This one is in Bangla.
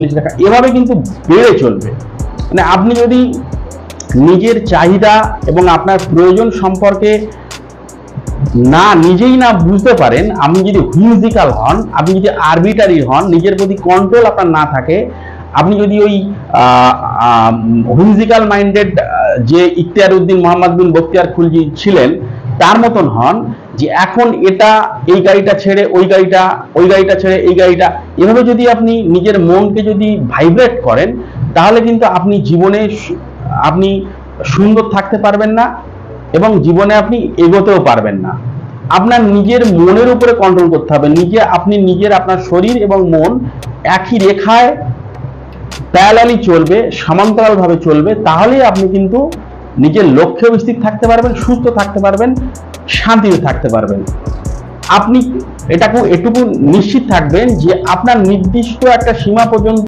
টাকা এভাবে কিন্তু বেড়ে চলবে। মানে আপনি যদি নিজের চাহিদা এবং আপনার প্রয়োজন সম্পর্কে নিজেই না বুঝতে পারেন, আপনি যদি হুইমজিক্যাল হন, আপনি যদি আরবিটারি হন, নিজের প্রতি কন্ট্রোল আপনার না থাকে, আপনি যদি ওই হুইমজিক্যাল মাইন্ডেড যে ইখতিয়ার উদ্দিন মোহাম্মদ বিন বখতিয়ার খুলজি ছিলেন তার মতন হন, যে এখন এটা এই গাড়িটা ছেড়ে ওই গাড়িটা, ওই গাড়িটা ছেড়ে এই গাড়িটা, এভাবে যদি আপনি নিজের মনকে যদি ভাইব্রেট করেন, তাহলে কিন্তু আপনি জীবনে আপনি সুন্দর থাকতে পারবেন না এবং জীবনে আপনি এগোতেও পারবেন না। আপনার নিজের মনের উপরে কন্ট্রোল করতে হবে। আপনি আপনার শরীর এবং মন একই রেখায় প্যারালালি চলবে, সমান্তরাল ভাবে চলবে, তাহলেই আপনি কিন্তু নিজের লক্ষ্যে স্থির থাকতে পারবেন, সুস্থ থাকতে পারবেন, শান্তিতে থাকতে পারবেন। আপনি এটুকু নিশ্চিত থাকবেন যে আপনার নির্দিষ্ট একটা সীমা পর্যন্ত